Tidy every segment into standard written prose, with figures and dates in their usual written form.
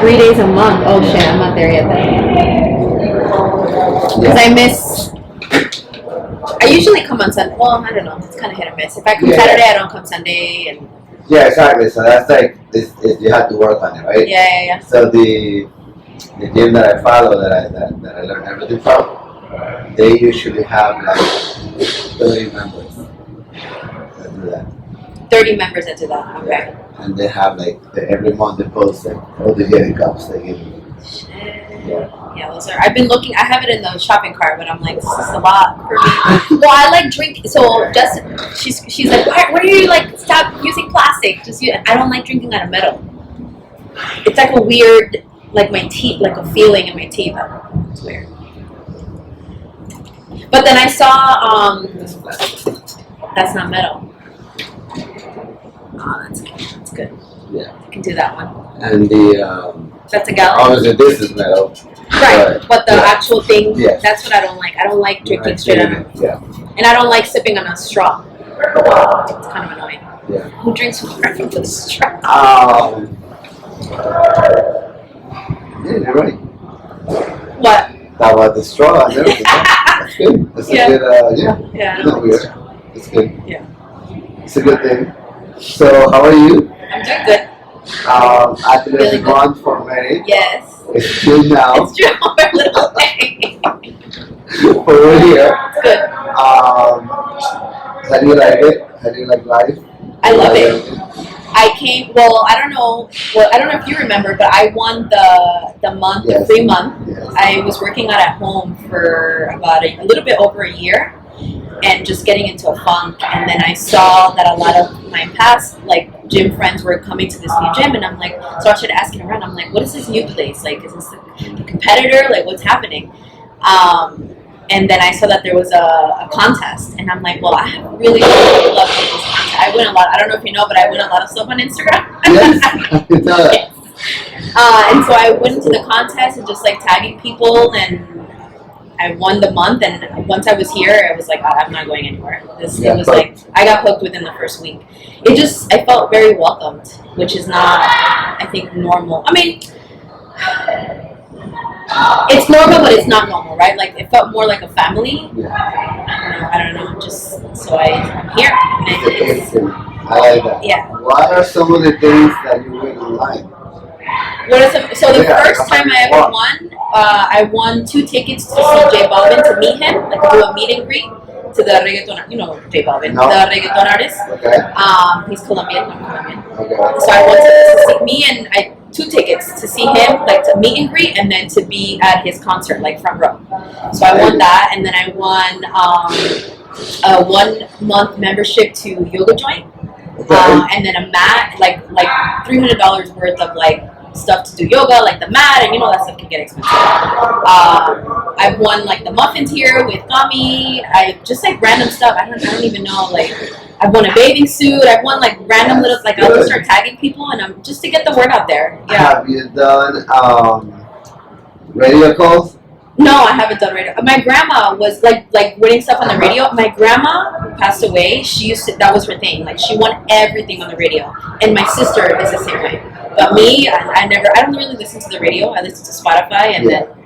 3 days a month. Oh shit, I'm not there yet then. Because I miss. I usually come on Sunday. Well, I don't know. It's kind of hit or miss. If I come Saturday, I don't come Sunday. And exactly. So that's like you have to work on it, right? Yeah. So the gym that I follow, that I learn everything from, they usually have like 30 members that do that. 30 members that do that. Okay. Yeah. And they have like every month they post like all the getting cups they give me. Yeah, those are. I've been looking. I have it in the shopping cart, but I'm like, this is a lot for me. Well, I like drinking. So just she's like, why are you like stop using plastic? I don't like drinking out of metal. It's like a weird, like my teeth, like a feeling in my teeth. It's weird. But then I saw that's not metal. Oh, that's good. That's good. Yeah. I can do that one. And the that's a gallon. obviously this is metal. Right, but the actual thing, that's what I don't like. I don't like drinking straight out of and I don't like sipping on a straw. It's kind of annoying. Yeah. Who drinks water from the straw? Yeah, you're right. What? How about the straw and everything? That's good. That's a good, Yeah. Not weird. It's good. Yeah. It's a good thing. So, how are you? I'm doing good. After Really the month for May. Yes. It's true now. It's true. We're a little late. But we're here. It's good. How do you like it? How do you like life? I love it. I came. Well, I don't know. Well, I don't know if you remember, but I won the month, the free month. Yes. I was working out at home for about a little bit over a year, and just getting into a funk. And then I saw that a lot of my past gym friends were coming to this new gym, and I'm like, so I started asking around. I'm like, what is this new place? Like, is this the competitor? Like, what's happening? And then I saw that there was a contest, and I'm like, well, I really love this contest. I win a lot. I don't know if you know, but I win a lot of stuff on Instagram. Yes, I can tell that. And so I went into the contest and just tagging people, and I won the month. And once I was here, I was like, I'm not going anywhere. It was like I got hooked within the first week. I felt very welcomed, which is not, I think, normal. I mean, it's normal, but it's not normal, right? Like, it felt more like a family. I don't know. Just so I'm here. I like that. Yeah. What are some of the things that you win online? So the first time I ever won, I won 2 tickets to see J Balvin, to meet him, to do a meet and greet to the reggaeton. You know J Balvin, the reggaeton artist. Okay. He's Colombian. I'm Colombian. Okay. So I wanted to see me, and 2 tickets to see him, to meet and greet, and then to be at his concert, front row. So I won that, and then I won a 1-month membership to Yoga Joint, and then a mat, like $300 worth of stuff to do yoga, the mat, and that stuff can get expensive. I've won the muffins here with gummy. I just random stuff. I don't even know. I've won a bathing suit. I've won random little I'll just start tagging people, and I'm just to get the word out there. Yeah. Have you done radio calls? No, I haven't done radio. My grandma was winning stuff on the radio. My grandma passed away. She used to, that was her thing. She won everything on the radio, and my sister is the same way. But me, I don't really listen to the radio. I listen to Spotify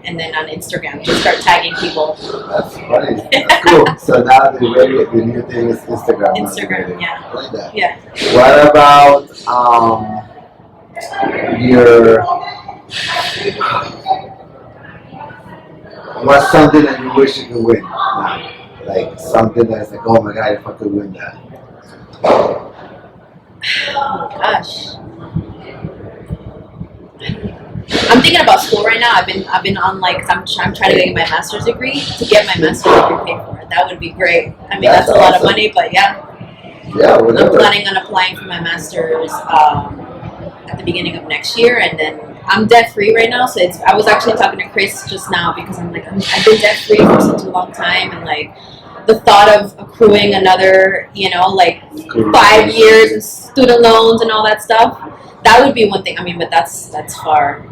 and then on Instagram, just start tagging people. That's funny. That's cool. So now the new thing is Instagram. Instagram, I like that. Yeah. What about what's something that you wish you could win now? Something that's oh my god, if I could win that. Oh gosh. I'm thinking about school right now. I've been on I'm trying to get my master's degree. To get my master's degree paid for, that would be great. I mean, that's a lot of money, but yeah. Yeah, whatever. I'm planning on applying for my master's at the beginning of next year, and then I'm debt free right now. So I was actually talking to Chris just now because I've been debt free for such a long time, and the thought of accruing another 5 years and student loans and all that stuff. That would be one thing. I mean, but that's far.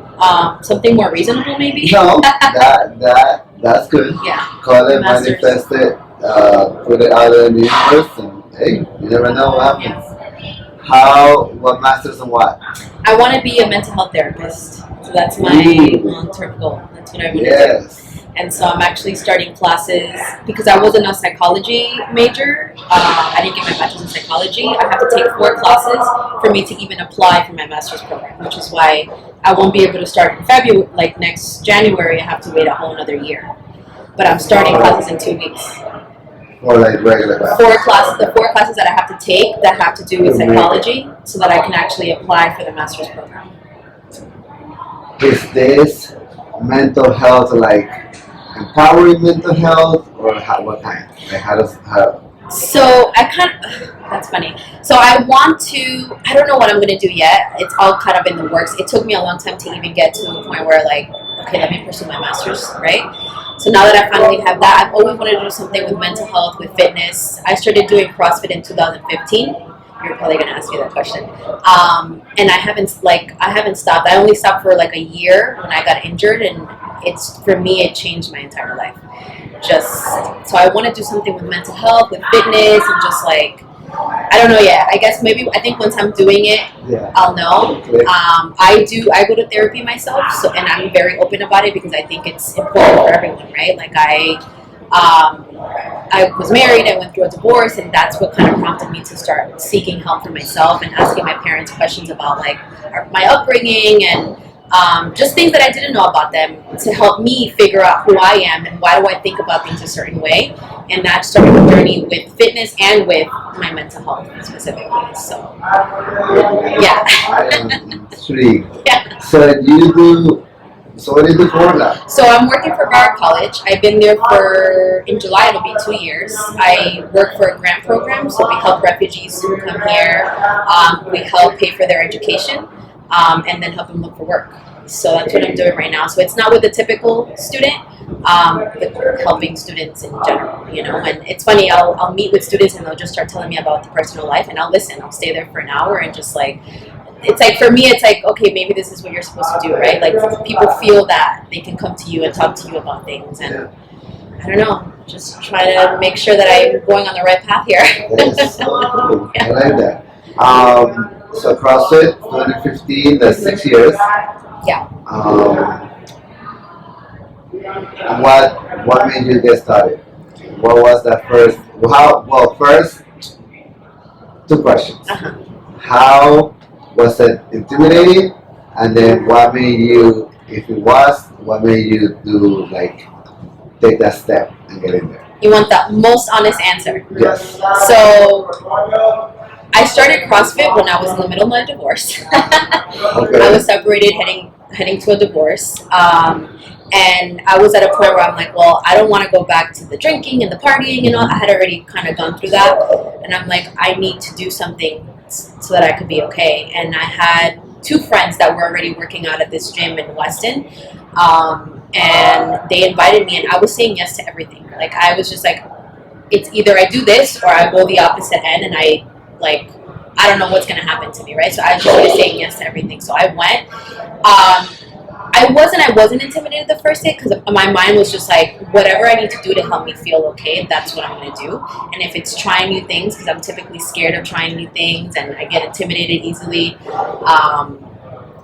Something more reasonable, maybe. No, that's good. Yeah. Call it, manifest it, put it out in the universe, and hey, you never know what happens. Yeah. What masters and what? I want to be a mental health therapist. So that's my long-term goal. That's what I want to do. Yes. And so I'm actually starting classes because I wasn't a psychology major. I didn't get my bachelor's in psychology. I have to take 4 classes for me to even apply for my master's program, which is why I won't be able to start in February, like next January. I have to wait a whole another year. But I'm starting classes in 2 weeks. Or like regular classes. 4 classes, the 4 classes that I have to take that have to do with psychology, so that I can actually apply for the master's program. Is this mental health like empowering mental health, or what kind? Like So I kind of, that's funny. So I don't know what I'm going to do yet. It's all kind of in the works. It took me a long time to even get to the point where like, okay, let me pursue my master's, right? So now that I finally have that, I've always wanted to do something with mental health, with fitness. I started doing CrossFit in 2015. You're probably going to ask me that question. And I haven't stopped. I only stopped for like a year when I got injured, and for me, it changed my entire life. So I want to do something with mental health, with fitness, and just like, I don't know yet. I think once I'm doing it, I'll know. Okay. I go to therapy myself, and I'm very open about it because I think it's important for everyone, right? Like I was married, I went through a divorce, and that's what kind of prompted me to start seeking help for myself and asking my parents questions about like my upbringing and just things that I didn't know about them to help me figure out who I am and why do I think about things a certain way. And that started a journey with fitness and with my mental health specifically. So, yeah. I am intrigued. Yeah. So what do you do for that? So I'm working for Broward College. I've been there in July, it'll be 2 years. I work for a grant program, so we help refugees who come here. We help pay for their education. And then help them look for work. So that's what I'm doing right now. So it's not with the typical student, but helping students in general, And it's funny, I'll meet with students and they'll just start telling me about the personal life, and I'll listen. I'll stay there for an hour and just like, it's like, for me, it's like, okay, maybe this is what you're supposed to do, right? Like people feel that they can come to you and talk to you about things, and I don't know, just try to make sure that I'm going on the right path here. Yes. I like that. So CrossFit 2015, that's 6 years. Yeah. What made you get started? What was that first? First, 2 questions. Uh-huh. How was it intimidating? And then what made you, what made you take that step and get in there? You want the most honest answer? Yes. So I started CrossFit when I was in the middle of my divorce. Okay. I was separated, heading to a divorce, and I was at a point where I'm like, well, I don't want to go back to the drinking and the partying, I had already kind of gone through that, and I'm like, I need to do something so that I could be okay. And I had 2 friends that were already working out at this gym in Weston, and they invited me, and I was saying yes to everything. Like I was just like, it's either I do this or I go the opposite end, and I don't know what's going to happen to me, right? So I just started saying yes to everything. So I went. I wasn't intimidated the first day because my mind was just like, whatever I need to do to help me feel okay, that's what I'm going to do. And if it's trying new things, because I'm typically scared of trying new things and I get intimidated easily.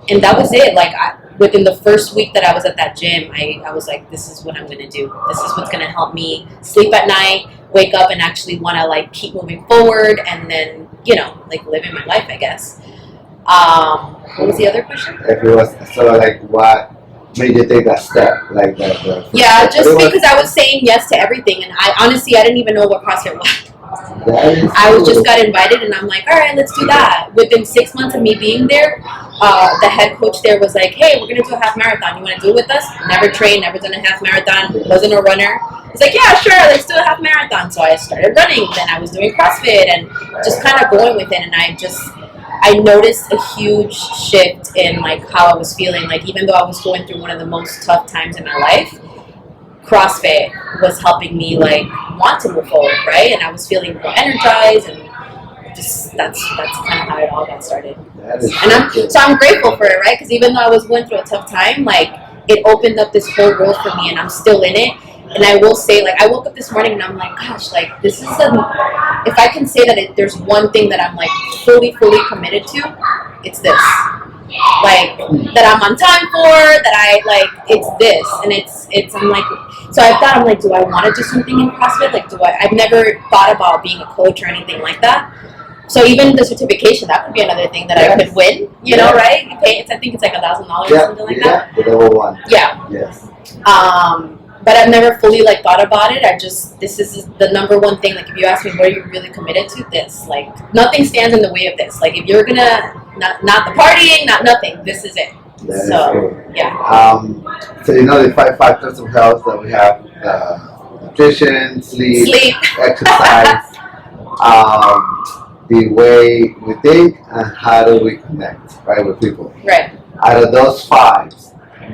And that was it. Like within the first week that I was at that gym, I was like, this is what I'm going to do. This is what's going to help me sleep at night, wake up and actually want to keep moving forward, and then, living my life, I guess. What was the other question? If it was, what made you take that step? Yeah, just because I was saying yes to everything, and I didn't even know what CrossFit was. I just got invited, and I'm like, all right, let's do that. Within 6 months of me being there, the head coach there was like, hey, we're going to do a half marathon. You want to do it with us? Never trained, never done a half marathon, wasn't a runner. He's like, yeah, sure, let's do a half marathon. So I started running, then I was doing CrossFit, and just kind of going with it, and I noticed a huge shift in how I was feeling. Even though I was going through one of the most tough times in my life, CrossFit was helping me want to move forward, right? And I was feeling more energized, and just that's kind of how it all got started. So I'm grateful for it, right? Because even though I was going through a tough time, it opened up this whole world for me, and I'm still in it. And I will say, like, I woke up this morning and I'm like, gosh, like, this is if I can say that there's one thing that I'm like fully committed to, it's this. Like, that I'm on time for, that I, like, it's this. And I'm like, so I thought, I'm like, do I want to do something in CrossFit? Like, I've never thought about being a coach or anything like that. So even the certification, that could be another thing that I could win, you know, right? You pay, I think it's like $1,000 or something like that. Yeah, the level 1. Yeah. Yes. But I've never fully like thought about it. This is the number one thing. Like, if you ask me, what are you really committed to? This, like, nothing stands in the way of this. Like, if you're gonna not the partying, not nothing, this is it. Yeah. So you know the 5 factors of health that we have: nutrition, sleep, exercise, the way we think, and how do we connect, right, with people. Right. Out of those 5,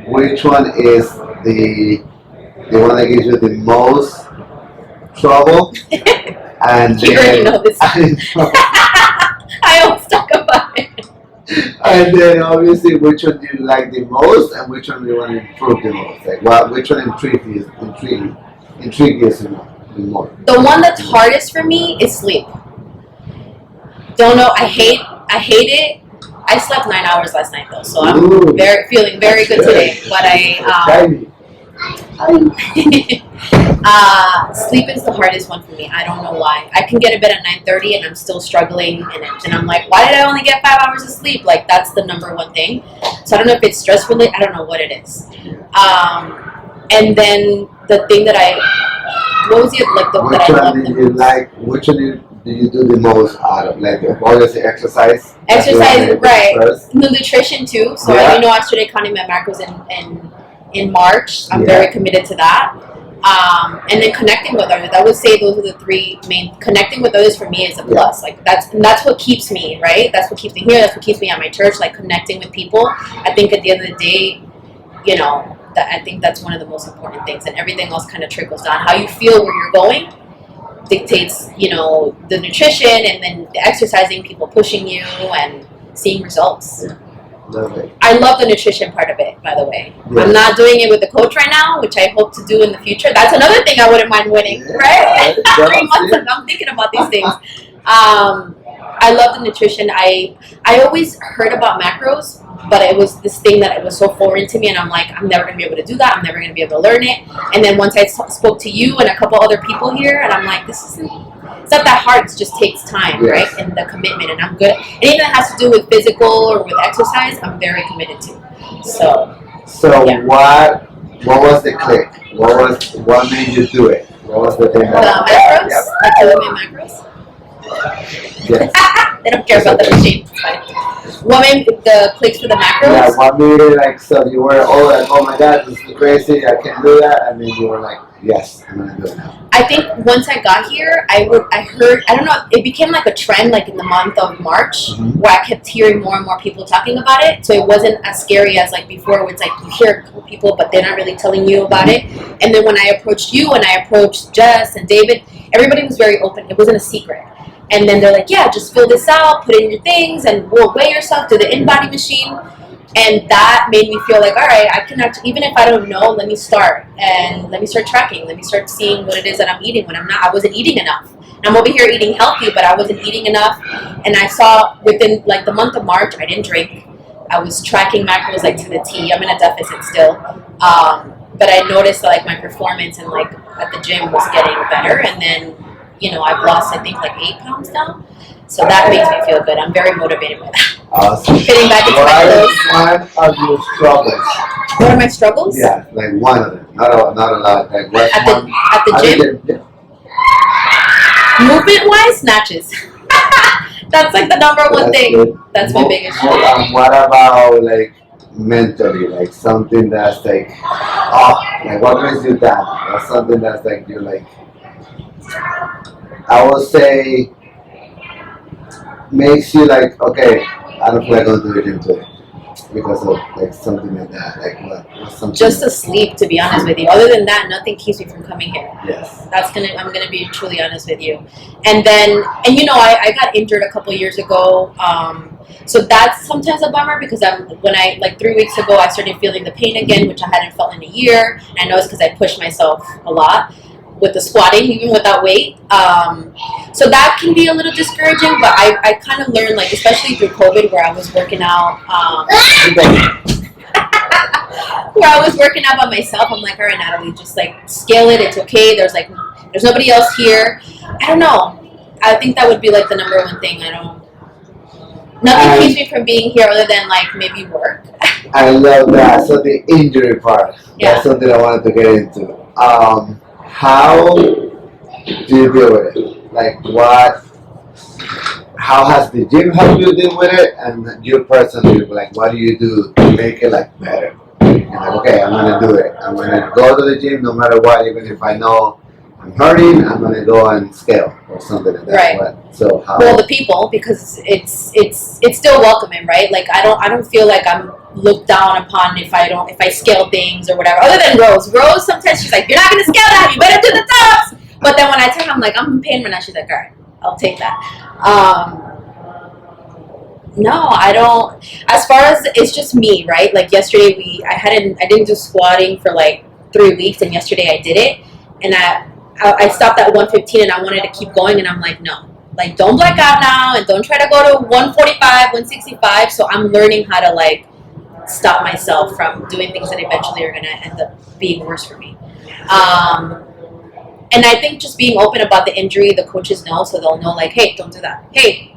which one is the one that gives you the most trouble? And You already know this. I always talk about it. And then obviously, which one do you like the most, and which one do you want to improve the most? Like, which one intrigues you the more? The one that's hardest for me is sleep. Don't know. I hate it. I slept 9 hours last night though, so I'm feeling very good today. But sleep is the hardest one for me. I don't know why. I can get to bed at 9:30 and I'm still struggling, and I'm like, why did I only get 5 hours of sleep? Like, that's the number one thing. So I don't know if it's stress related. I don't know what it is. And then the thing that what was it like? Which one do you like? Which one do you do the most out of? Like, obviously exercise. Exercise, right? The nutrition too. So I know I started counting my macros in March. I'm very committed to that. And then connecting with others. I would say those are the 3 main. Connecting with others for me is a plus. Like, that's what keeps me, right? That's what keeps me here. That's what keeps me at my church. Like, connecting with people. I think at the end of the day, you know, I think that's one of the most important things, and everything else kind of trickles down. How you feel where you're going dictates, you know, the nutrition, and then the exercising, people pushing you, and seeing results. I love the nutrition part of it, by the way. I'm not doing it with the coach right now, which I hope to do in the future. That's another thing I wouldn't mind winning, right? 3 months ago, I'm thinking about these things. I love the nutrition. I always heard about macros, but it was this thing that it was so foreign to me, and I'm like, I'm never going to be able to do that. I'm never going to be able to learn it. And then once I spoke to you and a couple other people here, and I'm like, it's not that hard. It just takes time, right? And the commitment, and I'm good. Anything that has to do with physical or with exercise, I'm very committed to. So what was the click? What made you do it? What was the thing? The macros? Like to limit macros? Yes. They don't care about the machine. It's fine. What made the clicks for the macros? Yeah, what made it like, so you were oh my god, this is crazy, I can't do that, and then you were like, yes, I'm gonna do it now. I think once I got here, I heard, I don't know, it became like a trend like in the month of March, where I kept hearing more and more people talking about it. So it wasn't as scary as like before, where it's like you hear a couple people, but they're not really telling you about it. And then when I approached you and I approached Jess and David, everybody was very open. It wasn't a secret. And then they're like, yeah, just fill this out, put in your things, and we'll weigh yourself to the in-body machine. And that made me feel like, all right, I can actually, even if I don't know, let me start. And let me start tracking. Let me start seeing what it is that I'm eating when I wasn't eating enough. And I'm over here eating healthy, but I wasn't eating enough. And I saw within like the month of March, I didn't drink. I was tracking macros like to the T. I'm in a deficit still. But I noticed that like my performance and like at the gym was getting better. And then, you know, I've lost, I think, like 8 pounds now. So that makes me feel good. I'm very motivated by that. Awesome. Fitting back into my clothes. One of your struggles? What are my struggles? Yeah, like one of them. Not a lot. Like what's at the gym? Movement-wise, snatches. That's like the number one thing. Good. That's my biggest struggle. What about like mentally? Like something that's like, like what brings you down? Or something that's like you're like, I would say, makes you like, okay, I don't feel like going to the gym today because of like something like that. Like what? Something just asleep, to be honest with you. Other than that, nothing keeps me from coming here. Yes. I'm gonna be truly honest with you. And then, and you know, I got injured a couple years ago. So that's sometimes a bummer because when I like 3 weeks ago I started feeling the pain again, which I hadn't felt in a year. And I know it's because I pushed myself a lot with the squatting, even without weight. So that can be a little discouraging, but I kind of learned, like, especially through COVID, where I was working out, by myself. I'm like, all right, Natalie, just like scale it. It's okay. There's nobody else here. I don't know. I think that would be like the number one thing. Nothing keeps me from being here other than like maybe work. I love that. So the injury part, that's something I wanted to get into. How do you deal with it? Like how has the gym helped you deal with it? And you personally, like, what do you do to make it like better? And like, okay, I'm gonna do it. I'm gonna go to the gym no matter what, even if I know I'm hurting, I'm gonna go and scale or something like that. Right. But, so how? Well, the people, because it's still welcoming, right? Like I don't feel like I'm looked down upon if I scale things or whatever. Other than Rose. Rose sometimes she's like, you're not gonna scale that, you better do the tops. But then when I tell her I'm like, I'm in pain right now, she's like, all right, I'll take that. No, I don't. As far as it's just me, right? Like yesterday I didn't do squatting for like 3 weeks, and yesterday I did it, and I stopped at 115 and I wanted to keep going, and I'm like, no, like don't black out now and don't try to go to 145, 165. So I'm learning how to like stop myself from doing things that eventually are going to end up being worse for me. And I think just being open about the injury, the coaches know, so they'll know like, hey, don't do that. Hey,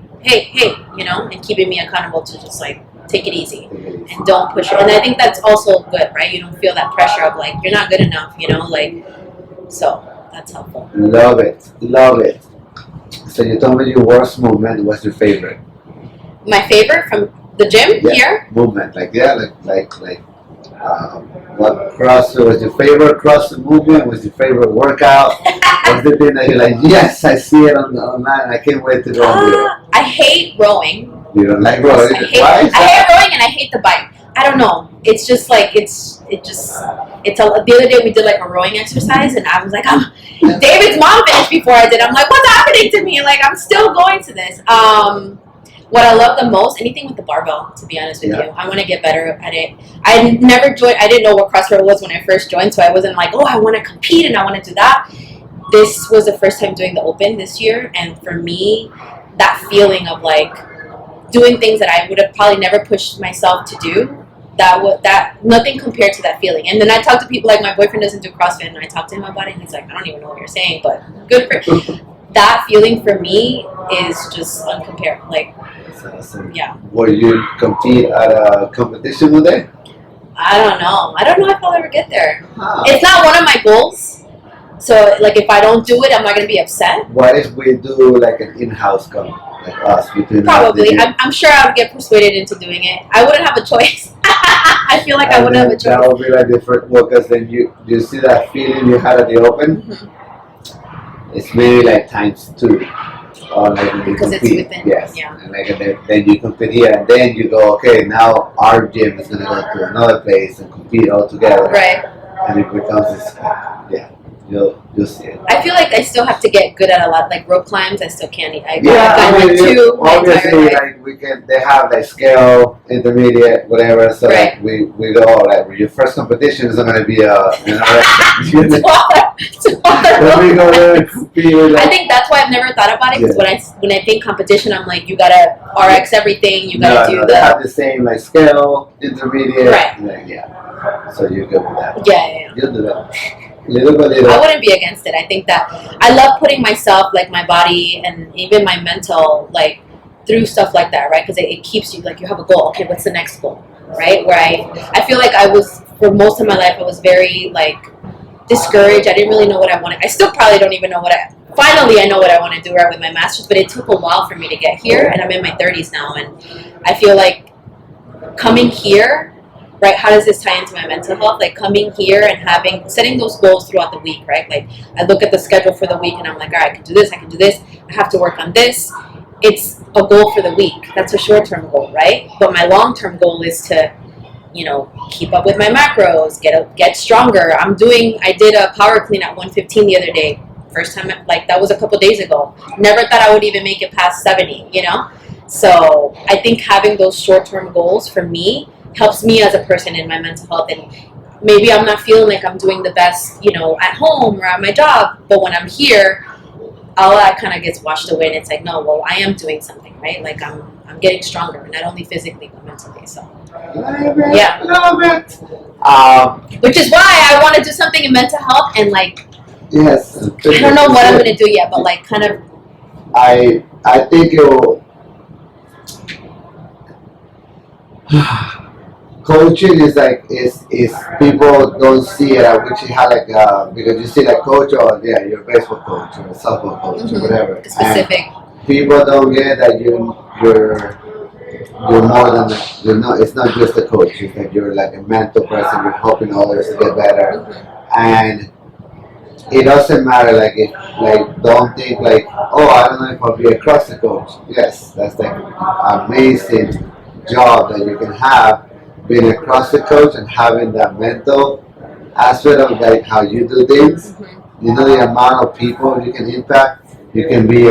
you know, and keeping me accountable to just like take it easy and don't push it. And I think that's also good, right? You don't feel that pressure of like, you're not good enough, you know, like, so that's helpful. Love it. So you told me your worst movement. What's your favorite? My favorite from the gym here? Movement, what CrossFit was your favorite CrossFit movement? Was your favorite workout? What's the thing that you're like, yes, I see it online. I can't wait to go and do it. I hate rowing. You don't like rowing? I hate rowing and I hate the bike. I don't know. It's just like the other day we did like a rowing exercise and I was like, David's mom finished before I did. I'm like, what's happening to me? Like I'm still going to this. What I love the most, anything with the barbell, to be honest with you. I want to get better at it. I didn't know what CrossFit was when I first joined, so I wasn't like, oh, I want to compete and I want to do that. This was the first time doing the Open this year, and for me, that feeling of like doing things that I would have probably never pushed myself to do, that nothing compared to that feeling. And then I talk to people, like my boyfriend doesn't do CrossFit, and I talk to him about it, and he's like, I don't even know what you're saying, but good for that feeling for me is just uncomparable. Like, awesome. Yeah. Will you compete at a competition one day? I don't know if I'll ever get there. Huh. It's not one of my goals. So, like, if I don't do it, I'm not going to be upset. What if we do, like, an in-house comp? Like us, probably. I'm sure I would get persuaded into doing it. I wouldn't have a choice. I feel like I wouldn't have a choice. That would be, like, different. Well, because then you see that feeling you had at the Open? Mm-hmm. It's maybe, like, times 2. Like because it's within, yeah. And like then you compete here, and then you go, okay, now our gym is gonna go to another place and compete all together. Right. And it becomes this, you'll see it. I feel like I still have to get good at a lot, like rope climbs. I still can't. Two. Obviously, like they have like scale, intermediate, whatever. So like we go like your first competition is not gonna be an Let me go there and compete. Like, I think that's why I've never thought about it, because when I think competition, I'm like, you gotta RX everything. You gotta do they have the same like scale, intermediate. Right. Like, so you're good with that. Yeah. You'll do that. Little by little. I wouldn't be against it. I think that I love putting myself, like my body and even my mental, like through stuff like that, right? Because it keeps you, like, you have a goal. Okay, what's the next goal, right? Where I feel like I was, for most of my life, I was very like discouraged. I didn't really know what I wanted. I still probably don't even know finally I know what I want to do, right, with my master's, but it took a while for me to get here, and I'm in my 30s now, and I feel like coming here, right, how does this tie into my mental health? Like coming here and setting those goals throughout the week, right? Like I look at the schedule for the week and I'm like, all right, I can do this, I have to work on this. It's a goal for the week. That's a short-term goal, right? But my long-term goal is to, keep up with my macros, get stronger. I did a power clean at 115 the other day. First time, like that was a couple days ago. Never thought I would even make it past 70, So I think having those short-term goals for me helps me as a person in my mental health. And maybe I'm not feeling like I'm doing the best, at home or at my job, but when I'm here, all that kind of gets washed away, and it's like, no, well, I am doing something, right? Like I'm getting stronger, not only physically but mentally. So yeah, love it. which is why I want to do something in mental health, and like Yes. I don't know what I'm gonna do yet, but like kind of. I think it will. Coaching is like is people don't see it, which you have like because you see like coach or yeah, you're a baseball coach or a softball coach or whatever. Specific. And people don't get that you're more than that. You're not. It's not just a coach. It's like you're like a mental person. You're helping others to get better, and it doesn't matter like if like don't think like, oh, I don't know if I'll be a CrossFit coach. Yes, that's like amazing job that you can have being a CrossFit coach and having that mental aspect of like how you do things. You know the amount of people you can impact. You can be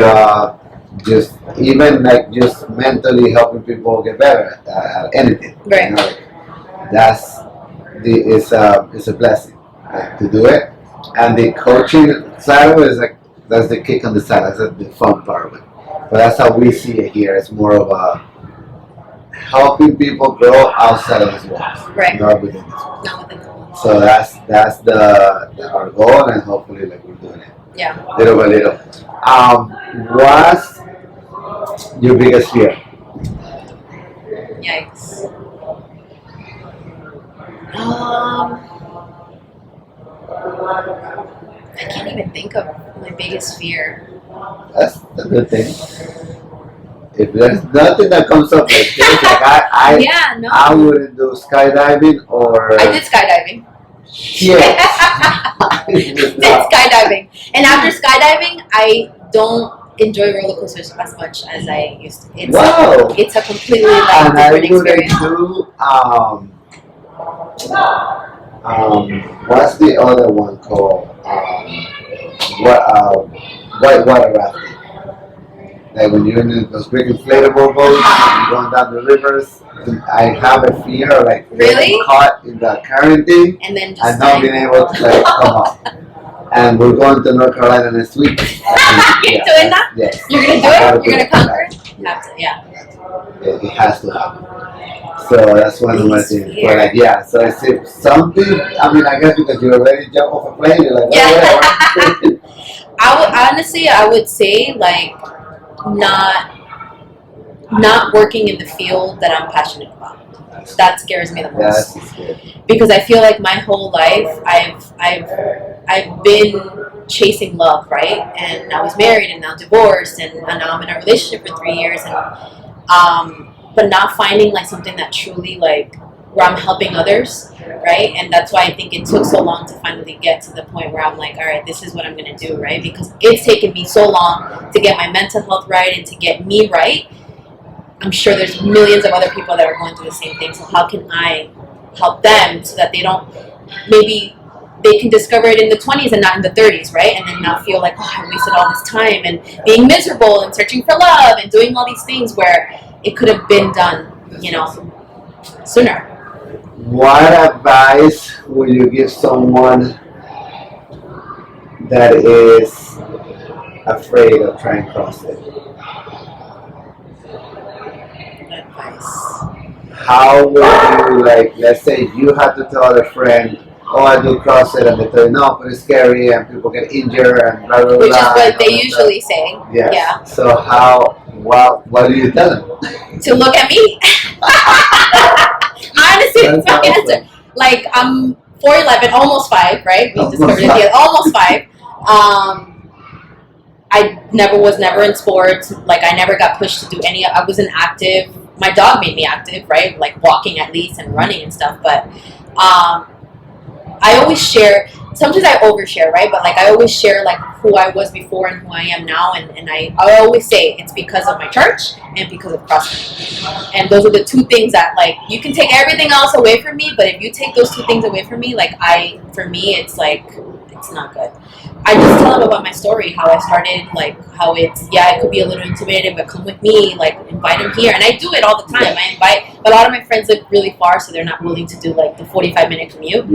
just even like just mentally helping people get better at anything. Right. You know, like, that's it's a blessing to do it. And the coaching side of it is like that's the kick on the side. That's the fun part of it. But that's how we see it here. It's more of a helping people grow outside of this walls, right? Not within this walls. Not within the walls. So that's the our goal, and hopefully like we're doing it. Yeah. Little by little. What's your biggest fear? Yikes. I can't even think of my biggest fear. That's a good thing. If there's nothing that comes up like this, like I wouldn't do skydiving or. I did skydiving. Shit. Did skydiving, and after skydiving, I don't enjoy roller coasters as much as I used to. It's a completely and different experience. What's the other one called? Whitewater rafting. Like when you're in those big inflatable boats and you're going down the rivers, I have a fear of like getting caught in the current thing and then just not being able to like come up. And we're going to North Carolina next week. You're doing that? Yes. You're gonna do it? You're gonna conquer it? You have to, yeah. It has to happen. So that's one of my things. But like, yeah, so it's something. I mean, I guess because you already jump off a plane, you're like, I would say like not working in the field that I'm passionate about. That scares me the most. Because I feel like my whole life I've been chasing love, right? And I was married and now divorced, and now I'm in a relationship for 3 years, and but not finding like something that truly like where I'm helping others, right? And that's why I think it took so long to finally get to the point where I'm like, all right, this is what I'm gonna do, right? Because it's taken me so long to get my mental health right and to get me right. I'm sure there's millions of other people that are going through the same thing. So how can I help them so that they don't, maybe they can discover it in the 20s and not in the 30s, right? And then not feel like, oh, I wasted all this time and being miserable and searching for love and doing all these things where it could have been done, sooner. What advice would you give someone that is afraid of trying CrossFit? How would you, like, let's say you had to tell a friend, oh, I do CrossFit, and they tell you, no, but it's scary, and people get injured, and blah, blah, blah. Which is what they usually say. Yes. Yeah. So what do you tell them? To look at me. Honestly, that's my answer. Like, I'm 4'11", almost 5, right? We discovered it the almost 5. I was never in sports. Like, I never got pushed to do any. I wasn't active. My dog made me active, right? Like walking at least and running and stuff. But I always share. Sometimes I overshare, right? But like I always share like who I was before and who I am now. And I always say it's because of my church and because of CrossFit. And those are the two things that like you can take everything else away from me, but if you take those two things away from me, like for me, it's like it's not good. I just tell them about my story, how I started, like how it's it could be a little intimidating, but come with me, like invite them here, and I do it all the time. I invite a lot of my friends live really far, so they're not willing to do like the 45-minute commute.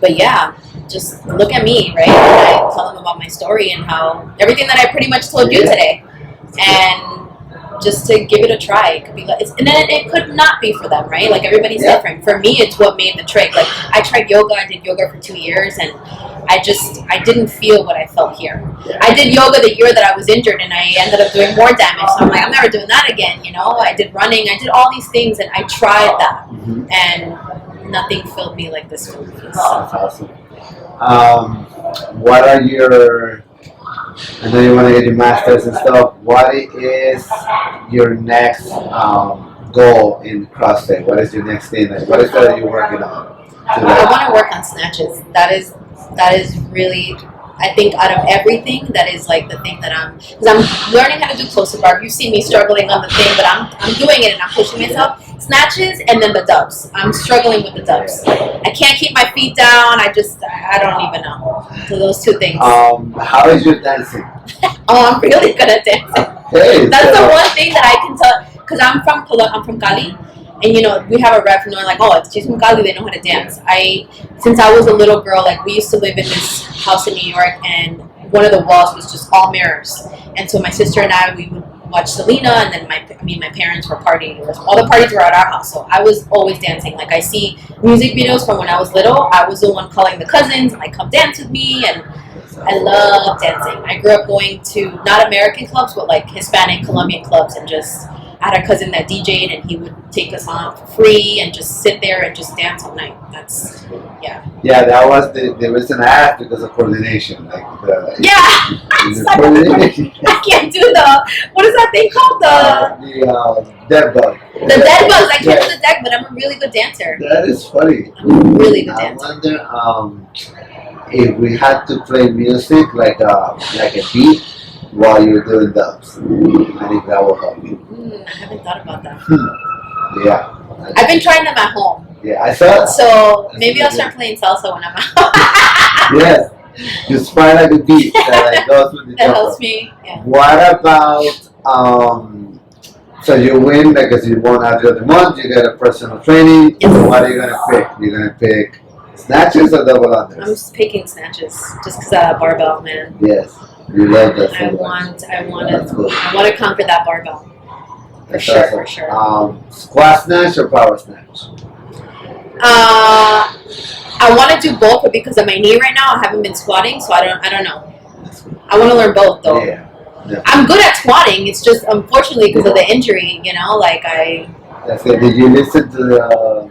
But yeah, just look at me, right? And I tell them about my story and how everything that I pretty much told you today, and just to give it a try. It could be like, and then it could not be for them, right? Like everybody's different. For me, it's what made the trick. Like I tried yoga. I did yoga for 2 years, and I didn't feel what I felt here. I did yoga the year that I was injured, and I ended up doing more damage. So I'm like, I'm never doing that again. You know, I did running. I did all these things, and I tried that, and nothing filled me like this filled me. So. That's awesome. What are your? I know you want to get your masters and stuff. What is your next goal in CrossFit? What is your next thing? Like, what is that you're working on? I want to work on snatches. That is really, I think, out of everything, that is like the thing that because I'm learning how to do close-up bar. You see me struggling on the thing, but I'm doing it and I'm pushing myself. Snatches and then the dubs. I'm struggling with the dubs. I can't keep my feet down. I don't even know. So those two things. How is your dancing? I'm really good at dancing. Hey, that's the one thing that I can tell, because I'm from Cali, and you know we have a rep knowing like, oh, she's from Cali, they know how to dance. Since I was a little girl, like we used to live in this house in New York, and one of the walls was just all mirrors, and so my sister and I, we would watch Selena, and then my parents were partying. All the parties were at our house, so I was always dancing. Like I see music videos from when I was little. I was the one calling the cousins, like come dance with me, and I love dancing. I grew up going to not American clubs, but like Hispanic, Colombian clubs, and just I had a cousin that DJ'd, and he would take us on for free and just sit there and just dance all night. That's Yeah, that was the reason I asked, because of coordination. Like coordination. I can't do what is that thing called? The dead bug. The dead bugs. I can't do the dead, but I'm a really good dancer. That is funny. I'm a really good dancer. I wonder if we had to play music like a beat while you're doing dubs, and if that will help you. I haven't thought about that. Yeah. I've been trying them at home. Yeah, I saw it. So maybe I'll start playing salsa when I'm at home. Yes. Just find like a beat that goes with the that helps me. Yeah. What about so you win because you won at the other month, you get a personal training. Yes. What are you gonna pick? You're gonna pick snatches or double unders? I'm just picking snatches just because of barbell, man. Yes. You love that so I want to conquer that barbell. For sure. Squat snatch or power snatch? I want to do both, but because of my knee right now, I haven't been squatting, so I don't know. I want to learn both though. Yeah. I'm good at squatting. It's just unfortunately because of the injury, you know, like That's good. Did you listen to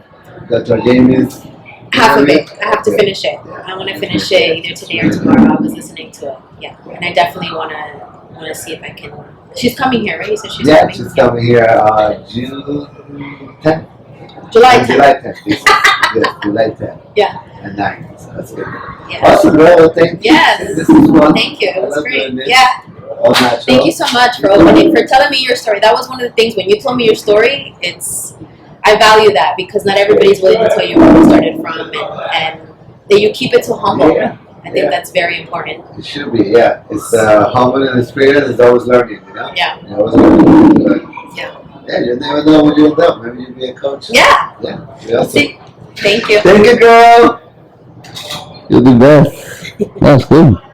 Dr. Jamie's? Half of it. I have to finish it. I want to finish it either today or tomorrow. I was listening to it. Yeah, and I definitely want to see if I can. She's coming here, right? You said she's coming. Yeah, she's coming here June 10th. July 10th. July 10th. Yes, July 10th. Yeah. And 9th. So that's good. Yeah. Awesome, well, thank you. Yes. This is fun. Thank you. It was great. This. Yeah. All natural. Thank you so much for opening, for telling me your story. That was one of the things when you told me your story. I value that because not everybody's willing to tell you where you started from, and that you keep it so humble. Yeah. I think that's very important. It should be, yeah. It's humble and experience is always learning, you know? Yeah. Always learning. Yeah. Yeah, you never know what you'll do. Maybe you'll be a coach. Yeah. Yeah. Awesome. See? Thank you. Thank you, girl. You're the best. That's good.